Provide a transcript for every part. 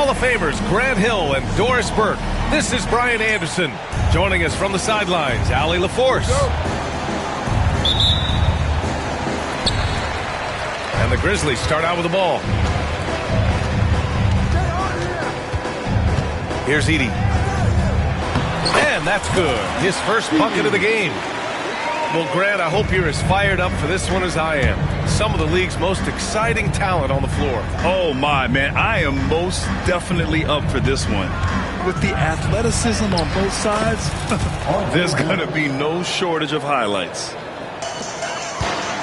Hall of Famers Grant Hill and Doris Burke. This is Brian Anderson. Joining us from the sidelines, Allie LaForce. And the Grizzlies start out with the ball. Here's Edey. And that's good. His first bucket of the game. Well, Grant, I hope you're as fired up for this one as I am. Some of the league's most exciting talent on the floor. Oh, my, man. I am most definitely up for this one. With the athleticism on both sides, there's going to be no shortage of highlights.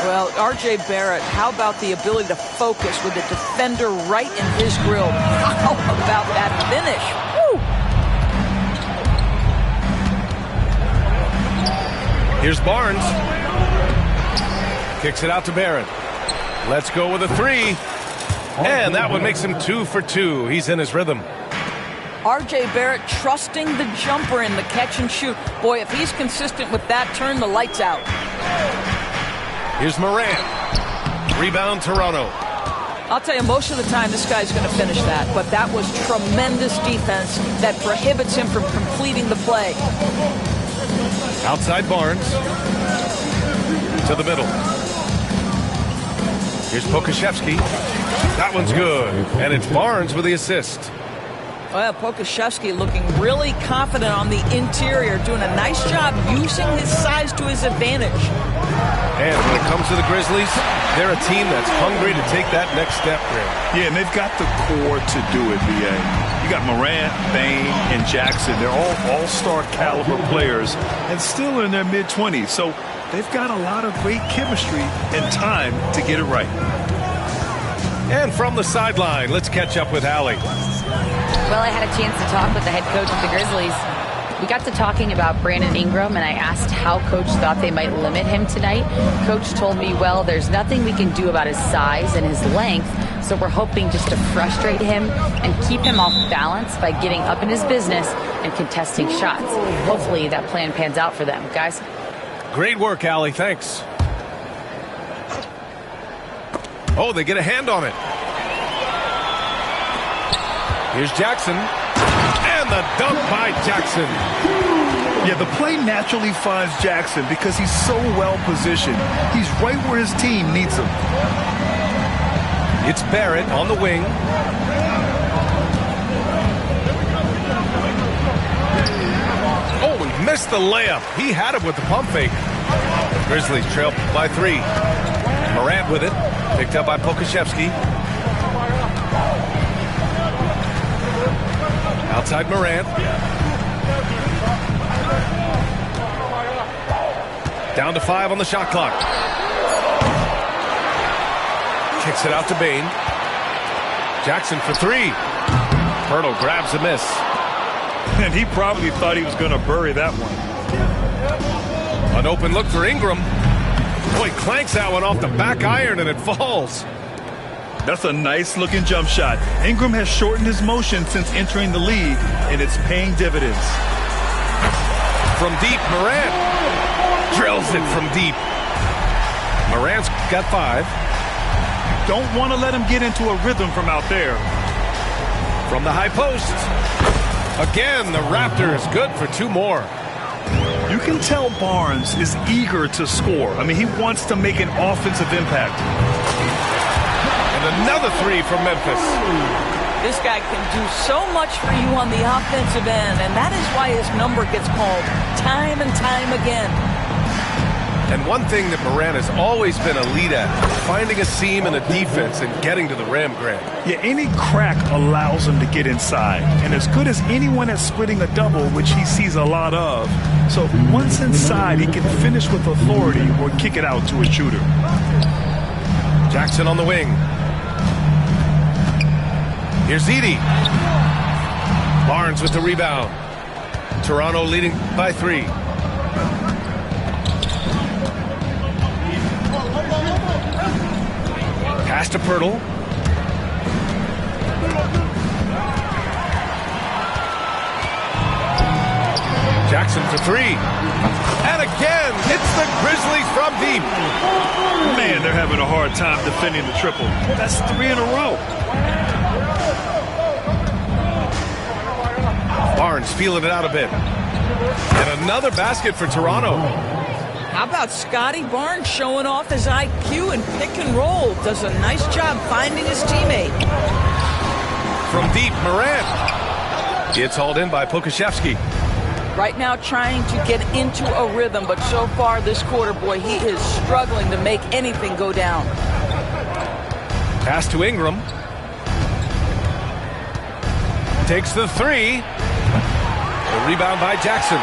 Well, R.J. Barrett, how about the ability to focus with the defender right in his grill? How about that finish? Woo! Here's Barnes. Kicks it out to Barrett. Let's go with a three. And that one makes him 2 for 2. He's in his rhythm. R.J. Barrett trusting the jumper in the catch and shoot. Boy, if he's consistent with that, turn the lights out. Here's Morant. Rebound, Toronto. I'll tell you, most of the time this guy's going to finish that. But that was tremendous defense that prohibits him from completing the play. Outside Barnes. To the middle. Here's Pokusevski. That one's good. And it's Barnes with the assist. Well, Pokusevski looking really confident on the interior, doing a nice job using his size to his advantage. And when it comes to the Grizzlies, they're a team that's hungry to take that next step, Grant. Yeah, and they've got the core to do it, B.A. You got Morant, Bane, and Jackson. They're all all-star caliber players and still in their mid-20s. So they've got a lot of great chemistry and time to get it right. And from the sideline, let's catch up with Allie. Well, I had a chance to talk with the head coach of the Grizzlies. We got to talking about Brandon Ingram, and I asked how Coach thought they might limit him tonight. Coach told me, well, there's nothing we can do about his size and his length, so we're hoping just to frustrate him and keep him off balance by getting up in his business and contesting shots. Hopefully that plan pans out for them. Guys? Great work, Allie. Thanks. Oh, they get a hand on it. Here's Jackson. And the dunk by Jackson. Yeah, the play naturally finds Jackson because he's so well positioned. He's right where his team needs him. It's Barrett on the wing. Oh, he missed the layup. He had it with the pump fake. Grizzlies trail by 3. Morant with it. Picked up by Pokusevski. Outside Morant. Down to 5 on the shot clock. Kicks it out to Bane. Jackson for 3. Pirtle grabs a miss. And he probably thought he was going to bury that one. An open look for Ingram. Boy, clanks that one off the back iron and it falls. That's a nice-looking jump shot. Ingram has shortened his motion since entering the league, and it's paying dividends. From deep, Morant drills it from deep. Morant's got 5. Don't want to let him get into a rhythm from out there. From the high post. Again, the Raptors good for 2 more. You can tell Barnes is eager to score. I mean, he wants to make an offensive impact. And another 3 from Memphis. This guy can do so much for you on the offensive end, and that is why his number gets called time and time again. And one thing that Morant has always been elite at, finding a seam in a defense and getting to the rim, Grant. Yeah, any crack allows him to get inside. And as good as anyone at splitting a double, which he sees a lot of. So once inside, he can finish with authority or kick it out to a shooter. Jackson on the wing. Here's Edey. Barnes with the rebound. Toronto leading by 3. Pass to Pirtle. Jackson for 3. And again, it's the Grizzlies from deep. Man, they're having a hard time defending the triple. That's 3 in a row. Barnes feeling it out a bit. And another basket for Toronto. How about Scotty Barnes showing off his IQ and pick and roll? Does a nice job finding his teammate. From deep, Morant. It's hauled in by Pokashevsky. Right now trying to get into a rhythm, but so far this quarter, boy, he is struggling to make anything go down. Pass to Ingram. Takes the three. The rebound by Jackson.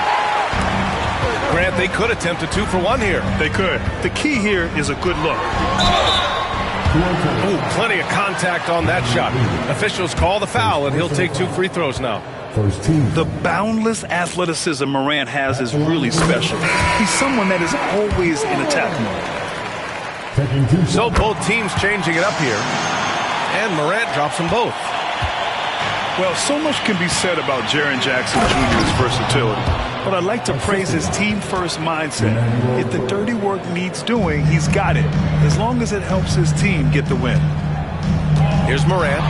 Grant, they could attempt a 2 for 1 here. They could. The key here is a good look. Ooh, plenty of contact on that shot. Officials call the foul, and he'll take 2 free throws now. The boundless athleticism Morant has is really special. He's someone that is always in attack mode. So both teams changing it up here. And Morant drops them both. Well, so much can be said about Jaren Jackson Jr.'s versatility, but I'd like to praise his team-first mindset. If the dirty work needs doing, he's got it, as long as it helps his team get the win. Here's Morant.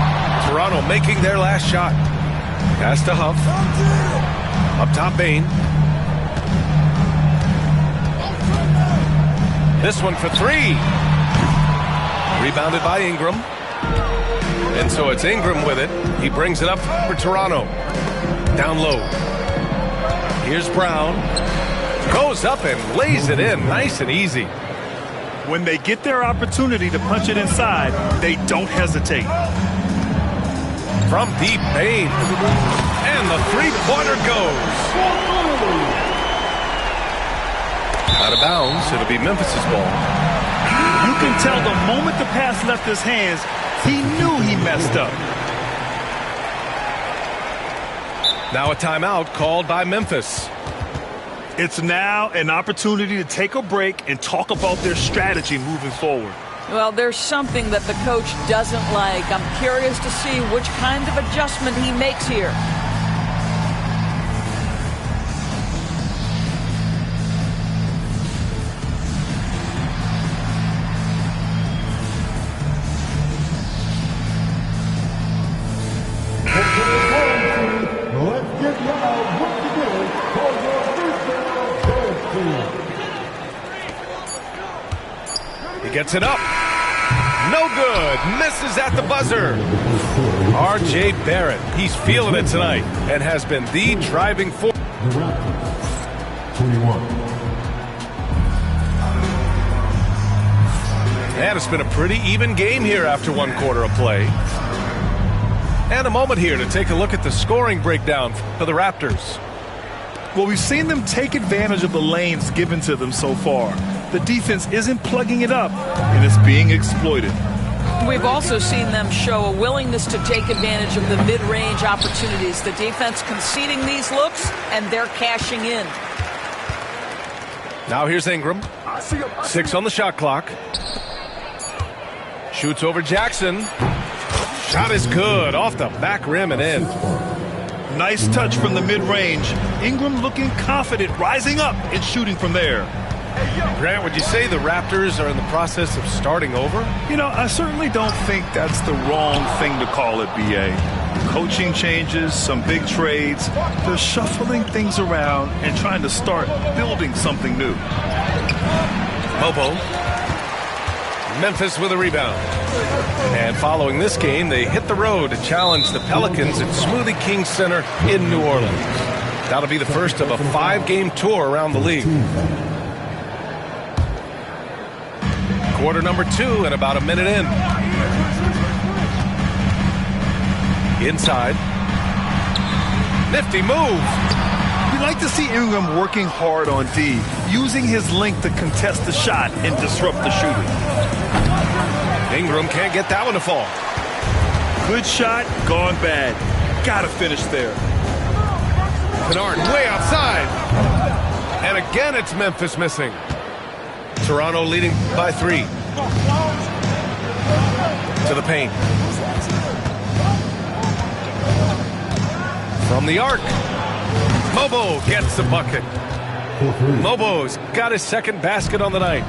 Toronto making their last shot. Pass to Huff. Up top, Bain. This one for 3. Rebounded by Ingram. And so it's Ingram with it. He brings it up for Toronto. Down low. Here's Brown. Goes up and lays it in. Nice and easy. When they get their opportunity to punch it inside, they don't hesitate. From deep, Bain. And the three-pointer goes. Out of bounds. It'll be Memphis's ball. You can tell the moment the pass left his hands, he knew he messed up. Now a timeout called by Memphis. It's now an opportunity to take a break and talk about their strategy moving forward. Well, there's something that the coach doesn't like. I'm curious to see which kind of adjustment he makes here. Gets it up. No good. Misses at the buzzer. R.J. Barrett. He's feeling it tonight and has been the driving force. The Raptors, 21. And it's been a pretty even game here after 1 quarter of play. And a moment here to take a look at the scoring breakdown for the Raptors. Well, we've seen them take advantage of the lanes given to them so far. The defense isn't plugging it up, and it's being exploited. We've also seen them show a willingness to take advantage of the mid-range opportunities. The defense conceding these looks, and they're cashing in. Now here's Ingram. 6 on the shot clock. Shoots over Jackson. Shot is good. Off the back rim and in. Nice touch from the mid-range. Ingram looking confident, rising up and shooting from there. Grant, would you say the Raptors are in the process of starting over? You know, I certainly don't think that's the wrong thing to call it, B.A. Coaching changes, some big trades. They're shuffling things around and trying to start building something new. Bobo. Memphis with a rebound. And following this game, they hit the road to challenge the Pelicans at Smoothie King Center in New Orleans. That'll be the first of a 5-game tour around the league. Quarter number 2 and about a minute in. Inside. Nifty move. We like to see Ingram working hard on D, using his length to contest the shot and disrupt the shooting. Ingram can't get that one to fall. Good shot, gone bad. Gotta finish there. Bernard way outside. And again it's Memphis missing. Toronto leading by 3. To the paint. From the arc. Mobo gets the bucket. Mobo's got his second basket on the night.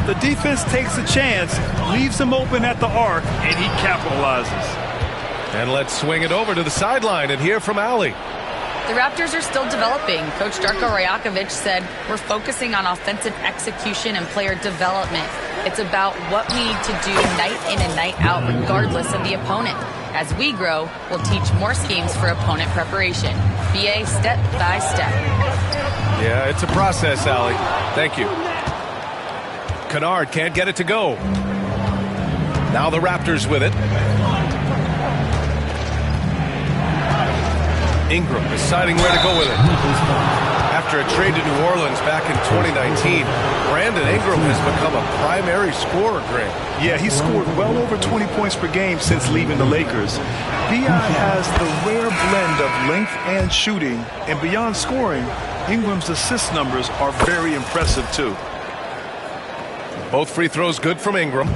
The defense takes a chance, leaves him open at the arc, and he capitalizes. And let's swing it over to the sideline and hear from Allie. The Raptors are still developing. Coach Darko Rajakovic said, we're focusing on offensive execution and player development. It's about what we need to do night in and night out, regardless of the opponent. As we grow, we'll teach more schemes for opponent preparation. BA step by step. Yeah, it's a process, Allie. Thank you. Kennard can't get it to go. Now the Raptors with it. Ingram deciding where to go with it. After a trade to New Orleans back in 2019, Brandon Ingram has become a primary scorer, Grant. Yeah, he's scored well over 20 points per game since leaving the Lakers. B.I. has the rare blend of length and shooting, and beyond scoring, Ingram's assist numbers are very impressive, too. Both free throws good from Ingram.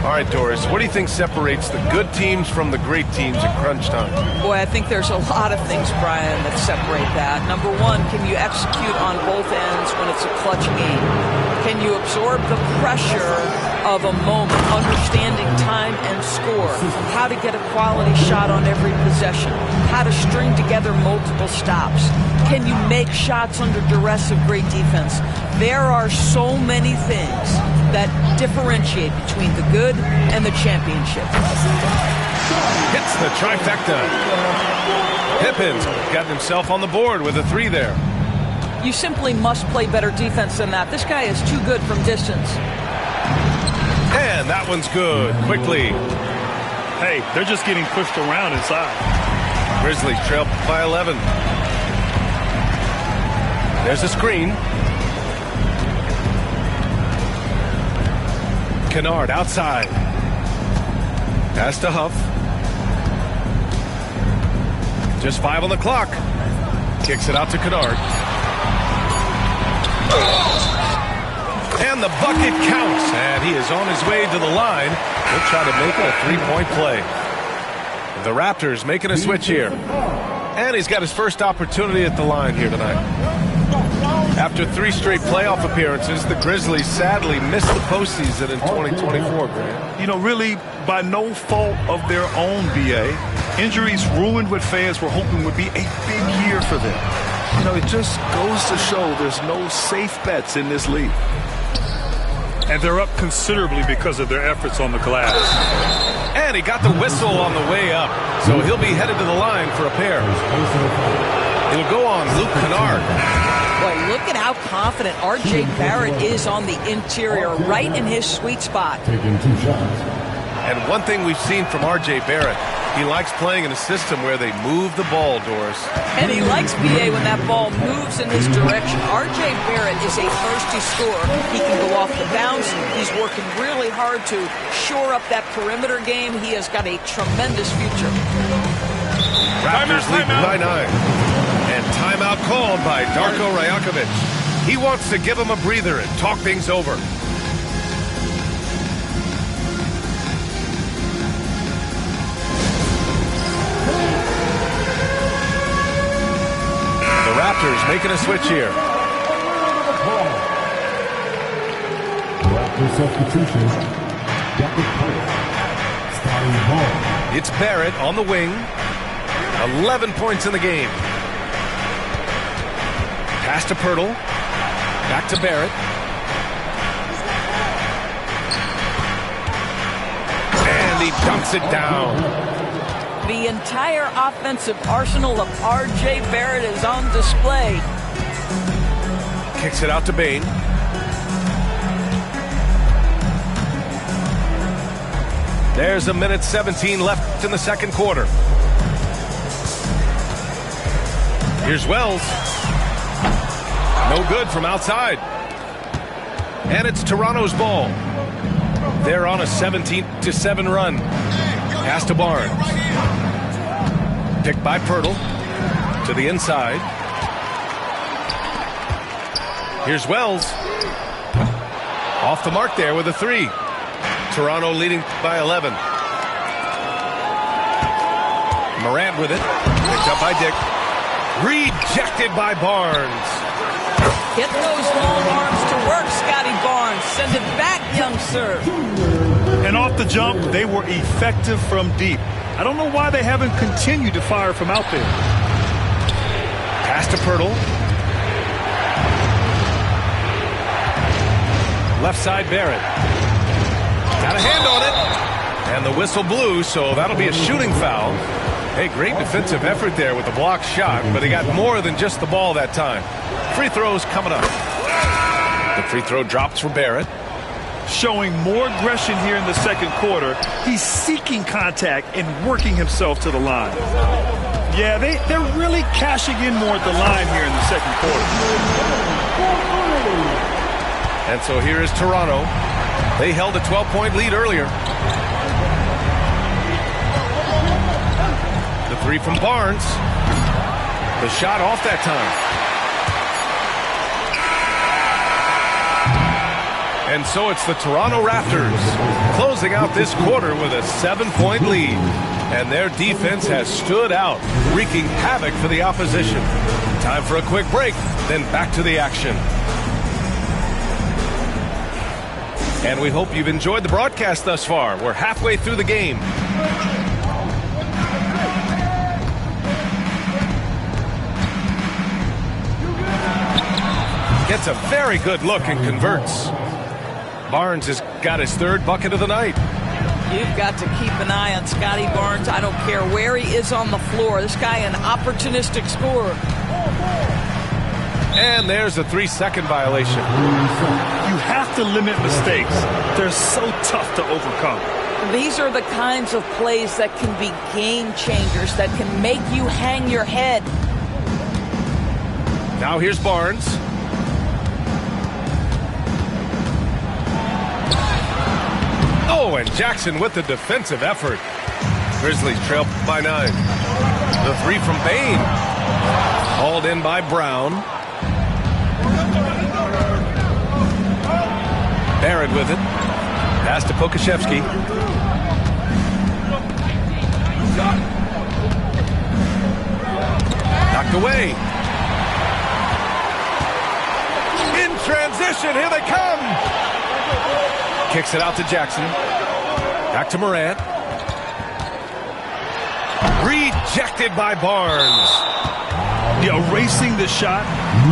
All right, Doris, what do you think separates the good teams from the great teams at crunch time? Boy, I think there's a lot of things, Brian, that separate that. Number one, can you execute on both ends when it's a clutch game? Can you absorb the pressure of a moment, understanding time and score, how to get a quality shot on every possession, how to string together multiple stops? Can you make shots under duress of great defense? There are so many things that differentiate between the good and the championship. Hits the trifecta. Pippin's got himself on the board with a 3 there. You simply must play better defense than that. This guy is too good from distance. And that one's good. Quickly. Hey, they're just getting pushed around inside. Grizzlies trail by 11. There's a screen. Kennard outside. Pass to Huff. Just 5 on the clock. Kicks it out to Kennard. And the bucket counts. And he is on his way to the line. He'll try to make it a 3-point play. The Raptors making a switch here. And he's got his first opportunity at the line here tonight. After 3 straight playoff appearances, the Grizzlies sadly missed the postseason in 2024, Grant. You know, really, by no fault of their own, B.A., injuries ruined what fans were hoping would be a big year for them. You know, it just goes to show there's no safe bets in this league. And they're up considerably because of their efforts on the glass. And he got the whistle on the way up, so he'll be headed to the line for a pair. It'll go on Luke Kennard. Boy, look at how confident R.J. Barrett is on the interior, right in his sweet spot. Taking 2 shots. And one thing we've seen from R.J. Barrett, he likes playing in a system where they move the ball, Doris. And he likes B.A. when that ball moves in his direction. R.J. Barrett is a thirsty scorer. He can go off the bounce. He's working really hard to shore up that perimeter game. He has got a tremendous future. Raptors lead by 9. And timeout called by Darko Rajakovic. He wants to give him a breather and talk things over. The Raptors making a switch here. Raptor substitution. Starting ball. It's Barrett on the wing. 11 points in the game. Pass to Pirtle. Back to Barrett. And he dunks it down. The entire offensive arsenal of R.J. Barrett is on display. Kicks it out to Bane. There's a minute 17 left in the second quarter. Here's Wells. No good from outside. And it's Toronto's ball. They're on a 17-7 run. Pass to Barnes. Picked by Pirtle. To the inside. Here's Wells. Off the mark there with a 3. Toronto leading by 11. Morant with it. Picked up by Dick. Rejected by Barnes. Get those long arms to work, Scotty Barnes. Send it back, young sir. And off the jump, they were effective from deep. I don't know why they haven't continued to fire from out there. Pass to Pirtle. Left side, Barrett. Got a hand on it. And the whistle blew, so that'll be a shooting foul. Hey, great defensive effort there with the blocked shot, but he got more than just the ball that time. Free throws coming up. The free throw drops for Barrett. Showing more aggression here in the second quarter. He's seeking contact and working himself to the line. Yeah, they're really cashing in more at the line here in the second quarter. And so here is Toronto. They held a 12-point lead earlier. The three from Barnes. The shot off that time. And so it's the Toronto Raptors closing out this quarter with a 7-point lead. And their defense has stood out, wreaking havoc for the opposition. Time for a quick break, then back to the action. And we hope you've enjoyed the broadcast thus far. We're halfway through the game. Gets a very good look and converts. Barnes has got his third bucket of the night. You've got to keep an eye on Scotty Barnes. I don't care where he is on the floor. This guy an opportunistic scorer. And there's a 3-second violation. You have to limit mistakes. They're so tough to overcome. These are the kinds of plays that can be game changers, that can make you hang your head. Now here's Barnes. Oh, and Jackson with the defensive effort. Grizzlies trail by 9. The three from Bain. Hauled in by Brown. Barrett with it. Pass to Pokashevsky. Knocked away. In transition, here they come. Kicks it out to Jackson. Back to Morant. Rejected by Barnes. Yeah, erasing the shot.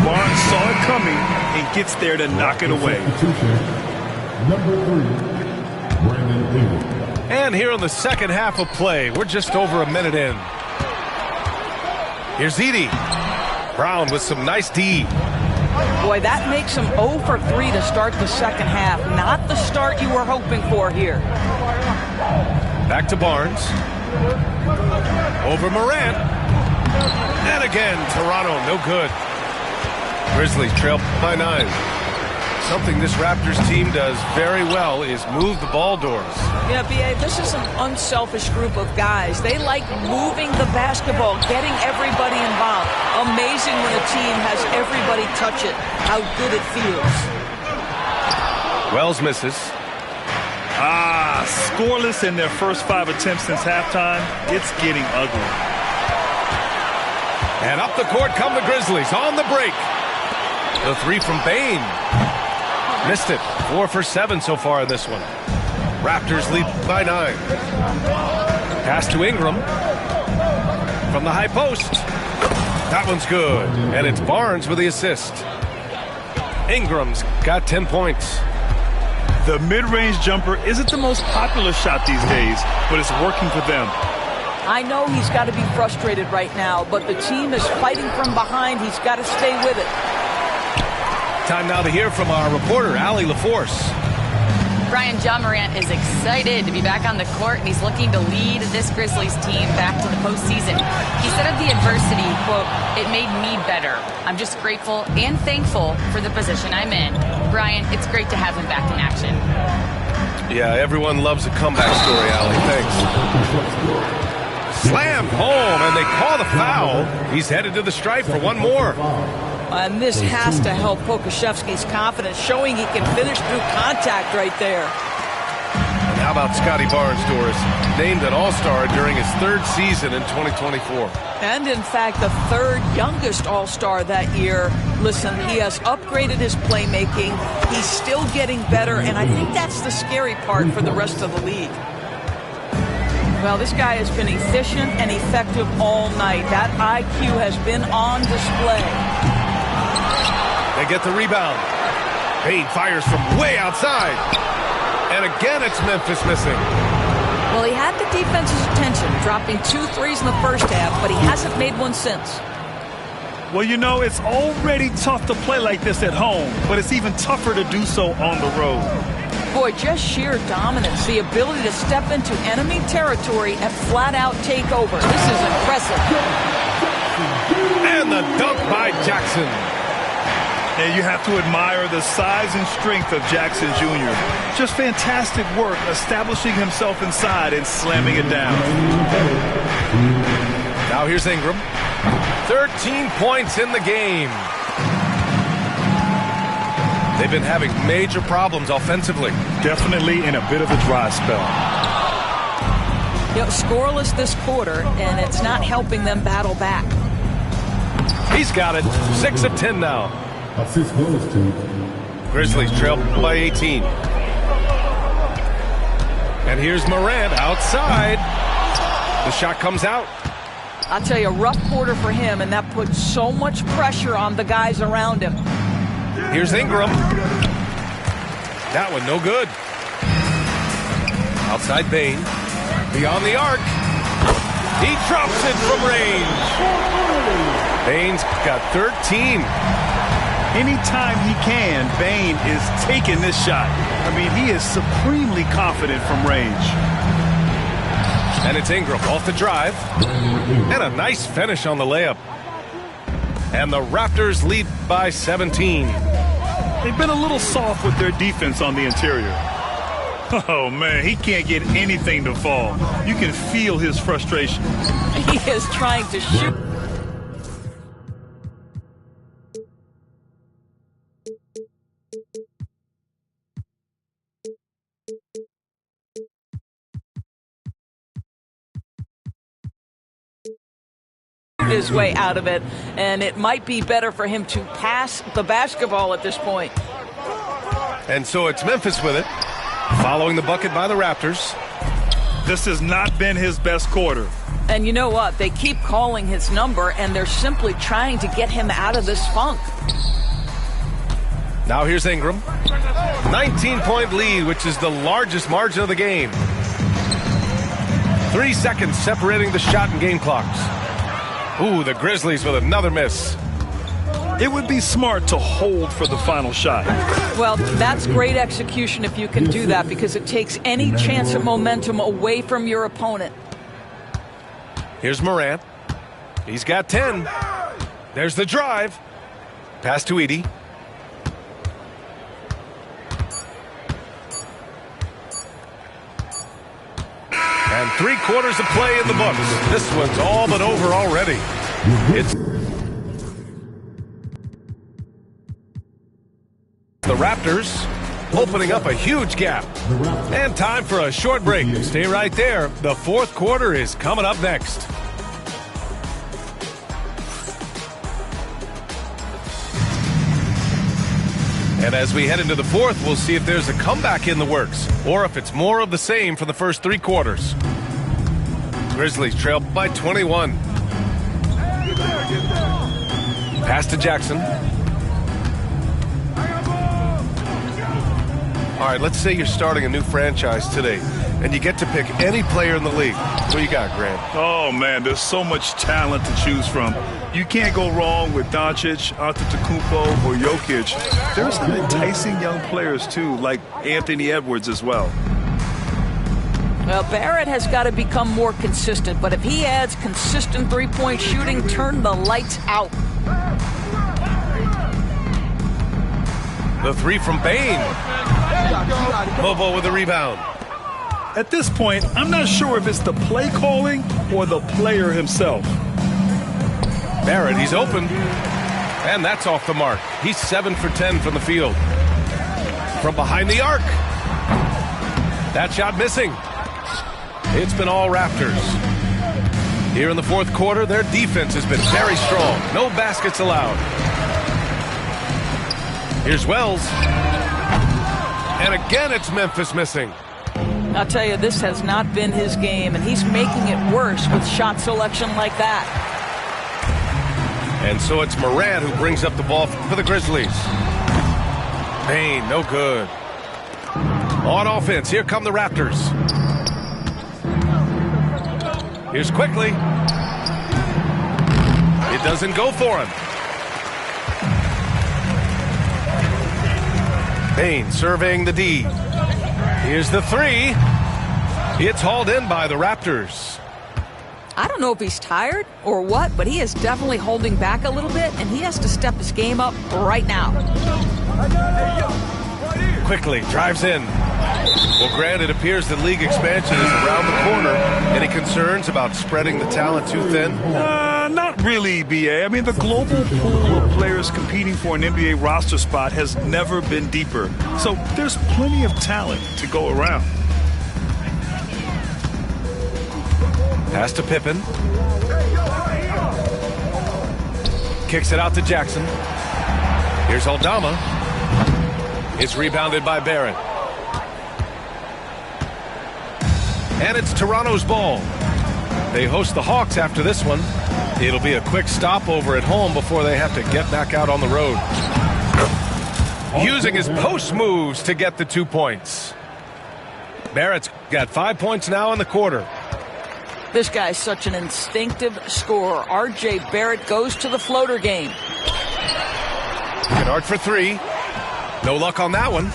Barnes saw it coming and gets there to knock it away. Number 3, Brandon Ingram. And here in the second half of play, we're just over a minute in. Here's Edey. Brown with some nice D. Boy, that makes him 0 for 3 to start the second half. Not the start you were hoping for here. Back to Barnes. Over Morant. And again, Toronto, no good. Grizzlies trail by 9. Something this Raptors team does very well is move the ball doors. Yeah, B.A., this is an unselfish group of guys. They like moving the basketball, getting everybody involved. Amazing when a team has everybody touch it, how good it feels. Wells misses. Scoreless in their first 5 attempts since halftime. It's getting ugly. And up the court come the Grizzlies on the break. The three from Bain. Missed it. 4 for 7 so far in this one. Raptors lead by 9. Pass to Ingram. From the high post. That one's good. And it's Barnes with the assist. Ingram's got 10 points. The mid-range jumper isn't the most popular shot these days, but it's working for them. I know he's got to be frustrated right now, but the team is fighting from behind. He's got to stay with it. Time now to hear from our reporter, Allie LaForce. Brian, John Morant is excited to be back on the court, and he's looking to lead this Grizzlies team back to the postseason. He said of the adversity, quote, "It made me better. I'm just grateful and thankful for the position I'm in." Brian, it's great to have him back in action. Yeah, everyone loves a comeback story, Allie. Thanks. Slam home, and they call the foul. He's headed to the stripe for one more. And this has to help Pokashevsky's confidence, showing he can finish through contact right there. And how about Scotty Barnes, Doris? Named an All-Star during his 3rd season in 2024. And, in fact, the 3rd youngest All-Star that year. Listen, he has upgraded his playmaking. He's still getting better, and I think that's the scary part for the rest of the league. Well, this guy has been efficient and effective all night. That IQ has been on display. They get the rebound. Payne fires from way outside. And again, it's Memphis missing. Well, he had the defense's attention, dropping 2 threes in the first half, but he hasn't made one since. Well, you know, it's already tough to play like this at home, but it's even tougher to do so on the road. Boy, just sheer dominance, the ability to step into enemy territory and flat out take over. This is impressive. And the dunk by Jackson. And you have to admire the size and strength of Jackson Jr. Just fantastic work establishing himself inside and slamming it down. Now here's Ingram. 13 points in the game. They've been having major problems offensively. Definitely in a bit of a dry spell. You know, scoreless this quarter, and it's not helping them battle back. He's got it. 6 of 10 now. Assist goes to Grizzlies trail by 18. And here's Morant outside. The shot comes out. I'll tell you, a rough quarter for him, and that puts so much pressure on the guys around him. Here's Ingram. That one no good. Outside Bane. Beyond the arc. He drops it from range. Bane's got 13. Anytime he can, Bane is taking this shot. I mean, he is supremely confident from range. And it's Ingram off the drive. And a nice finish on the layup. And the Raptors lead by 17. They've been a little soft with their defense on the interior. Oh, man, he can't get anything to fall. You can feel his frustration. He is trying to shoot. His way out of it, and it might be better for him to pass the basketball at this point. And so it's Memphis with it, following the bucket by the Raptors. This has not been his best quarter. And you know what? They keep calling his number, and they're simply trying to get him out of this funk. Now here's Ingram. 19-point lead, which is the largest margin of the game. 3 seconds separating the shot and game clocks. Ooh, the Grizzlies with another miss. It would be smart to hold for the final shot. Well, that's great execution if you can do that, because it takes any chance of momentum away from your opponent. Here's Morant. He's got 10. There's the drive. Pass to Edey. And 3/4 of play in the books. This one's all but over already. It's the Raptors opening up a huge gap. And time for a short break. Stay right there. The fourth quarter is coming up next. And as we head into the fourth, we'll see if there's a comeback in the works or if it's more of the same for the first 3 quarters. Grizzlies trail by 21. Pass to Jackson. All right, let's say you're starting a new franchise today, and you get to pick any player in the league. What do you got, Grant? Oh, man, there's so much talent to choose from. You can't go wrong with Doncic, Antetokounmpo, or Jokic. There's some enticing young players, too, like Anthony Edwards as well. Well, Barrett has got to become more consistent, but if he adds consistent three-point shooting, turn the lights out. The three from Bane. Bobo with the rebound. At this point, I'm not sure if it's the play calling or the player himself. Barrett, he's open. And that's off the mark. He's 7 for 10 from the field. From behind the arc. That shot missing. It's been all Raptors. Here in the fourth quarter, their defense has been very strong. No baskets allowed. Here's Wells. And again, it's Memphis missing. I'll tell you, this has not been his game, and he's making it worse with shot selection like that. And so it's Morant who brings up the ball for the Grizzlies. Payne, no good. On offense, here come the Raptors. Here's Quickly. It doesn't go for him. Payne surveying the D. Here's the three. It's hauled in by the Raptors. I don't know if he's tired or what, but he is definitely holding back a little bit, and he has to step his game up right now. Quickly drives in. Well, Grant, it appears that league expansion is around the corner. Any concerns about spreading the talent too thin? Not really, BA. I mean, the global pool of players competing for an NBA roster spot has never been deeper. So there's plenty of talent to go around. Pass to Pippen. Kicks it out to Jackson. Here's Aldama. It's rebounded by Barrett. And it's Toronto's ball. They host the Hawks after this one. It'll be a quick stopover at home before they have to get back out on the road. Using his post moves to get the 2 points. Barrett's got 5 points now in the quarter. This guy's such an instinctive scorer. R.J. Barrett goes to the floater game. Kennard for three. No luck on that one.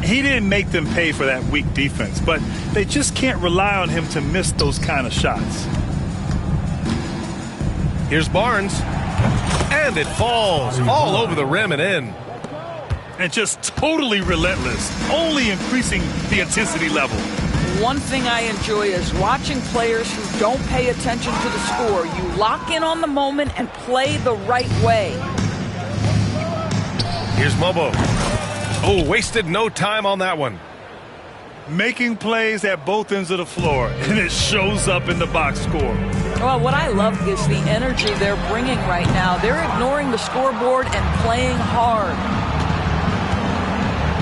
He didn't make them pay for that weak defense, but they just can't rely on him to miss those kind of shots. Here's Barnes. And it falls all over the rim and in. And just totally relentless, only increasing the intensity level. One thing I enjoy is watching players who don't pay attention to the score. You lock in on the moment and play the right way. Here's Mobo. Oh, wasted no time on that one. Making plays at both ends of the floor, and it shows up in the box score. Well, what I love is the energy they're bringing right now. They're ignoring the scoreboard and playing hard.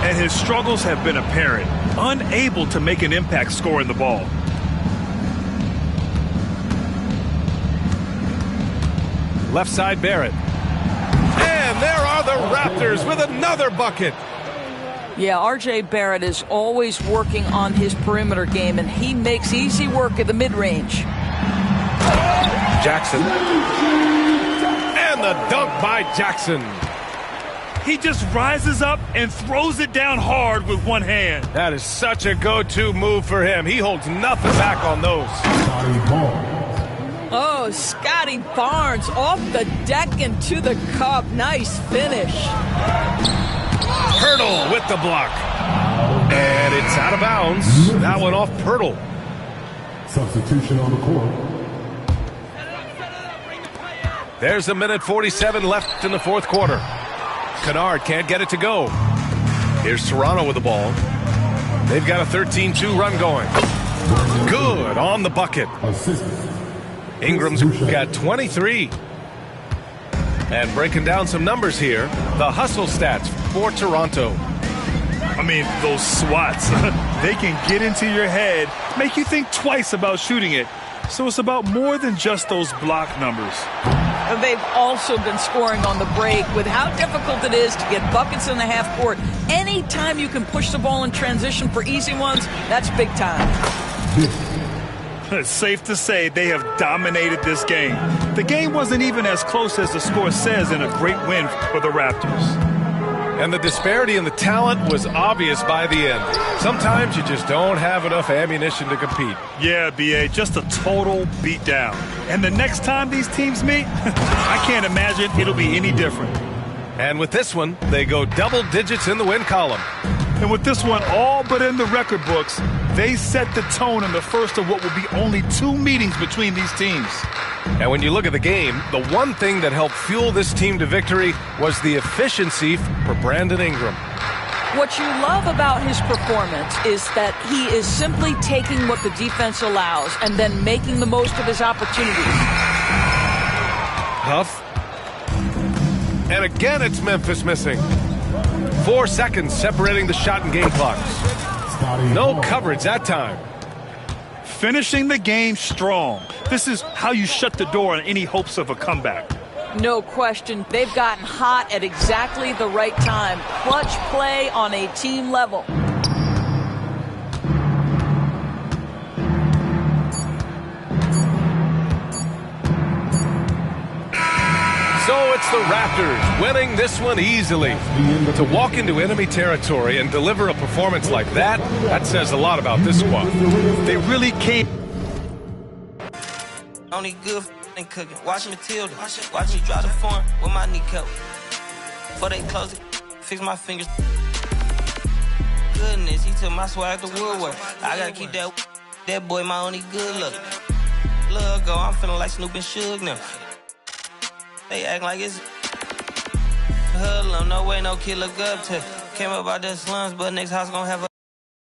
And his struggles have been apparent, unable to make an impact scoring the ball. Left side, Barrett. And there are the Raptors with another bucket. Yeah, R.J. Barrett is always working on his perimeter game, and he makes easy work at the mid-range. Jackson. And the dunk by Jackson. He just rises up and throws it down hard with one hand. That is such a go-to move for him. He holds nothing back on those. Oh, Scotty Barnes off the deck and to the cup. Nice finish. Pirtle with the block. And it's out of bounds. That one off Pirtle. Substitution on the court. There's 1:47 left in the fourth quarter. Kennard can't get it to go. Here's Toronto with the ball. They've got a 13-2 run going. Good on the bucket. Ingram's got 23. And breaking down some numbers here, the hustle stats for Toronto. I mean, those swats, they can get into your head, make you think twice about shooting it. So it's about more than just those block numbers. And they've also been scoring on the break with how difficult it is to get buckets in the half court. Anytime you can push the ball in transition for easy ones, that's big time. It's safe to say they have dominated this game. The game wasn't even as close as the score says in a great win for the Raptors. And the disparity in the talent was obvious by the end. Sometimes you just don't have enough ammunition to compete. Yeah, B.A., just a total beatdown. And the next time these teams meet, I can't imagine it'll be any different. And with this one, they go double digits in the win column. And with this one all but in the record books, they set the tone in the first of what will be only 2 meetings between these teams. And when you look at the game, the one thing that helped fuel this team to victory was the efficiency for Brandon Ingram. What you love about his performance is that he is simply taking what the defense allows and then making the most of his opportunities. Huff. And again, it's Memphis missing. 4 seconds separating the shot and game clocks. Body No ball. coverage that time. Finishing the game strong. This is how you shut the door on any hopes of a comeback. No question. They've gotten hot at exactly the right time. Clutch play on a team level. So it's the Raptors winning this one easily. To walk into enemy territory and deliver a performance like that, that says a lot about this squad. They really came. Only good and cooking. Watch Matilda. Watch me drop the form with my kneecap. Before they close it, fix my fingers. Goodness, he took my swag to Woodward. I gotta keep that boy my only good look. Look, go, I'm feeling like Snoop and Suge now. They act like it's hoodlum. No way, no kid look up to. Came up out the slums, but next house gonna have a